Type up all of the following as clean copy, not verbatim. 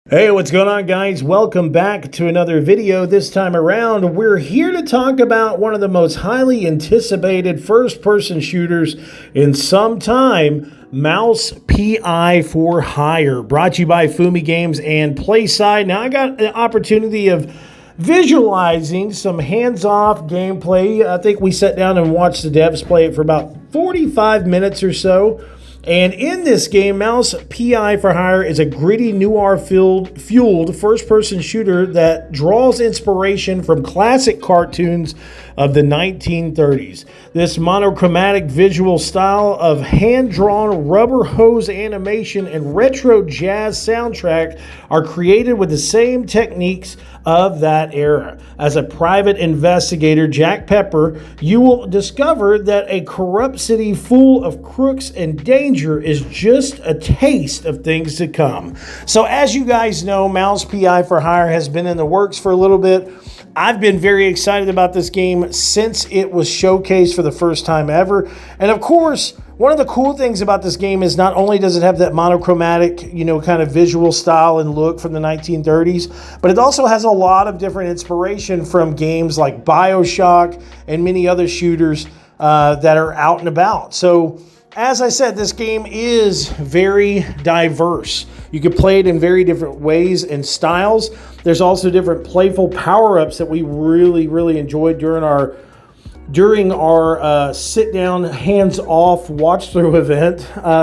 Hey, what's going on, guys? Welcome back to another video. This time around, we're here to talk about one of the most highly anticipated first-person shooters in some time, Mouse PI for Hire, brought to you by Fumi Games and Playside. Now, I got an opportunity of visualizing some hands-off gameplay. I think we sat down and watched the devs play it for about 45 minutes or so. And in this game, Mouse PI for Hire is a gritty, noir-fueled first-person shooter that draws inspiration from classic cartoons of the 1930s. This monochromatic visual style of hand-drawn rubber hose animation and retro jazz soundtrack are created with the same techniques of that era. As a private investigator, Jack Pepper, you will discover that a corrupt city full of crooks and danger is just a taste of things to come. So as you guys know, Mouse PI for Hire has been in the works for a little bit. I've been very excited about this game since it was showcased for the first time ever. And of course, one of the cool things about this game is not only does it have that monochromatic, kind of visual style and look from the 1930s, but it also has a lot of different inspiration from games like Bioshock and many other shooters that are out and about. So, as I said, this game is very diverse. You can play it in very different ways and styles. There's also different playful power-ups that we really enjoyed during our sit-down, hands-off watch-through event.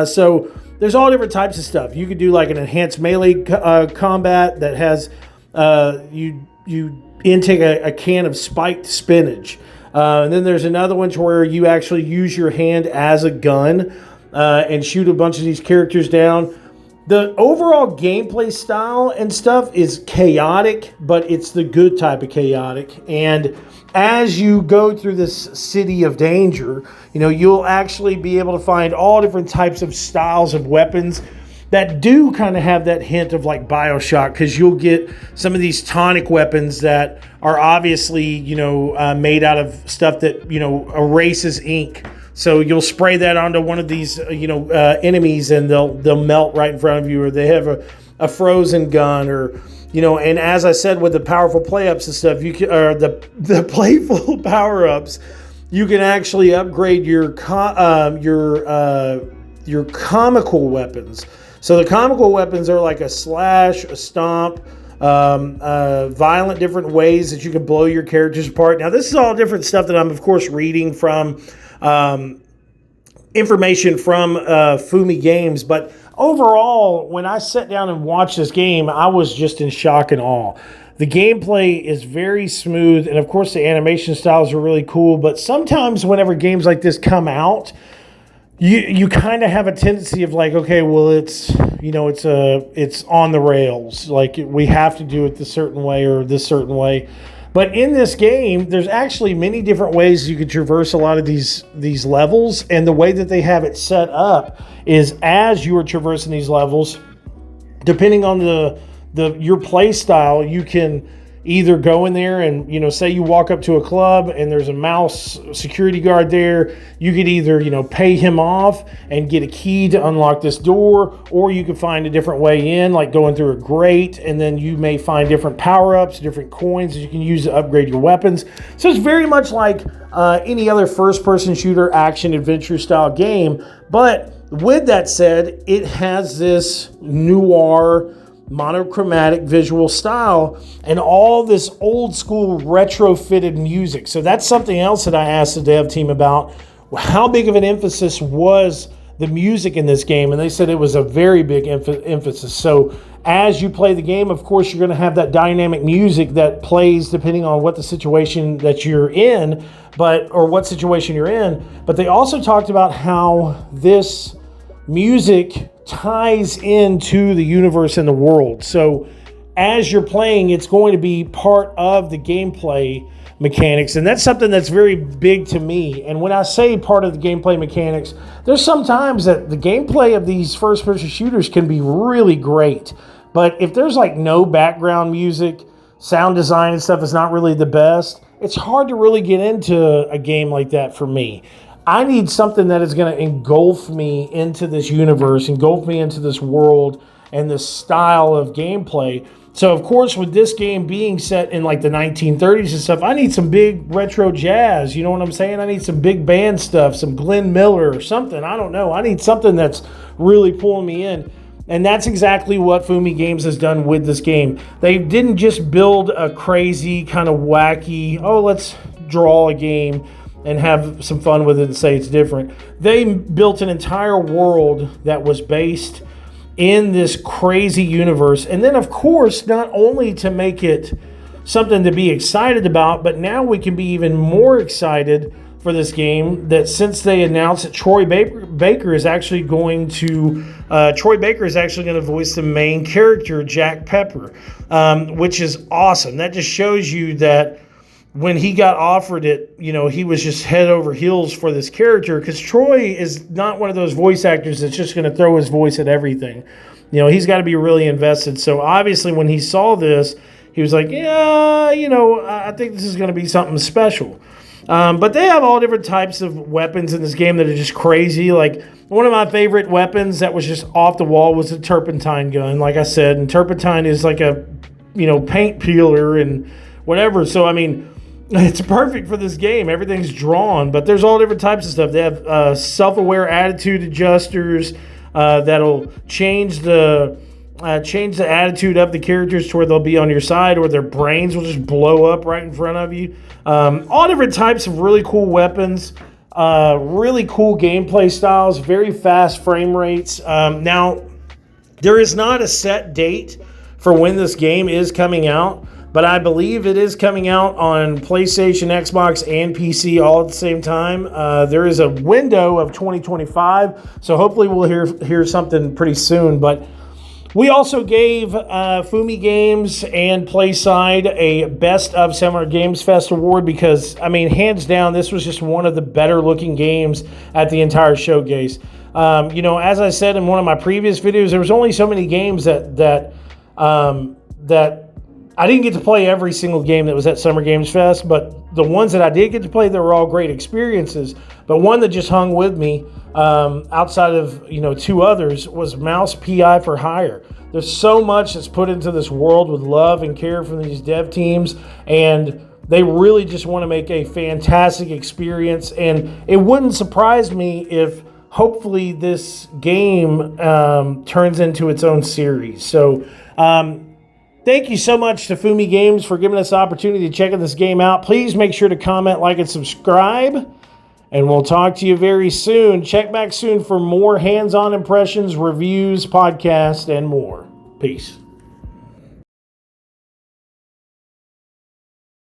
So there's all different types of stuff. You could do like an enhanced melee combat that has you intake a can of spiked spinach. And then there's another one where you actually use your hand as a gun and shoot a bunch of these characters down. The overall gameplay style and stuff is chaotic, but it's the good type of chaotic. And as you go through this city of danger, you'll actually be able to find all different types of styles of weapons that do kind of have that hint of like Bioshock, because you'll get some of these tonic weapons that are obviously, made out of stuff that, erases ink. So you'll spray that onto one of these, enemies, and they'll melt right in front of you, or they have a frozen gun, or, and as I said, with the powerful play-ups and stuff, you can, or the playful power-ups, you can actually upgrade your comical weapons. So the comical weapons are like a slash, a stomp, violent different ways that you can blow your characters apart. Now, this is all different stuff that I'm, of course, reading from information from Fumi Games. But overall, when I sat down and watched this game, I was just in shock and awe. The gameplay is very smooth, and of course, the animation styles are really cool. But sometimes whenever games like this come out, you kind of have a tendency of like, okay, well, it's on the rails. Like, we have to do it this certain way or this certain way. But in this game, there's actually many different ways you can traverse a lot of these levels. And the way that they have it set up is, as you are traversing these levels, depending on your play style, you can either go in there and, say you walk up to a club and there's a mouse security guard there. You could either, pay him off and get a key to unlock this door, or you could find a different way in, like going through a grate, and then you may find different power-ups, different coins that you can use to upgrade your weapons. So it's very much like any other first-person shooter, action, adventure style game. But with that said, it has this noir, monochromatic visual style and all this old school retrofitted music. So that's something else that I asked the dev team about. How big of an emphasis was the music in this game? And they said it was a very big emphasis. So as you play the game, of course, you're going to have that dynamic music that plays depending on what the situation that you're in, or what situation you're in. But they also talked about how this music ties into the universe and the world. So as you're playing, it's going to be part of the gameplay mechanics, and that's something that's very big to me. And when I say part of the gameplay mechanics, there's sometimes that the gameplay of these first-person shooters can be really great, but if there's like no background music, sound design and stuff is not really the best, it's hard to really get into a game like that for me. I need something that is going to engulf me into this universe, engulf me into this world, and the style of gameplay. So, of course, with this game being set in like the 1930s and stuff, I need some big retro jazz. You know what I'm saying? I need some big band stuff, some Glenn Miller or something. I don't know. I need something that's really pulling me in. And that's exactly what Fumi Games has done with this game. They didn't just build a crazy, kind of wacky, let's draw a game and have some fun with it and say it's different. They built an entire world that was based in this crazy universe. And then, of course, not only to make it something to be excited about, but now we can be even more excited for this game, that since they announced that Troy Baker is actually going to voice the main character, Jack Pepper, which is awesome. That just shows you that when he got offered it, he was just head over heels for this character, because Troy is not one of those voice actors that's just going to throw his voice at everything. He's got to be really invested. So obviously when he saw this, he was like, I think this is going to be something special. But they have all different types of weapons in this game that are just crazy. Like, one of my favorite weapons that was just off the wall was a turpentine gun, like I said. And turpentine is like a, paint peeler and whatever. So, it's perfect for this game. Everything's drawn, but there's all different types of stuff. They have self-aware attitude adjusters that'll change the attitude of the characters to where they'll be on your side, or their brains will just blow up right in front of you. All different types of really cool weapons, really cool gameplay styles, very fast frame rates. Now, there is not a set date for when this game is coming out, but I believe it is coming out on PlayStation, Xbox, and PC all at the same time. There is a window of 2025, so hopefully we'll hear something pretty soon. But we also gave Fumi Games and Playside a Best of Summer Games Fest award because, hands down, this was just one of the better looking games at the entire showcase. As I said in one of my previous videos, there was only so many games that I didn't get to play every single game that was at Summer Games Fest, but the ones that I did get to play, they were all great experiences. But one that just hung with me, outside of two others, was Mouse PI for Hire. There's so much that's put into this world with love and care from these dev teams, and they really just want to make a fantastic experience. And it wouldn't surprise me if hopefully this game turns into its own series. So thank you so much to Fumi Games for giving us the opportunity to check this game out. Please make sure to comment, like, and subscribe. And we'll talk to you very soon. Check back soon for more hands-on impressions, reviews, podcasts, and more. Peace.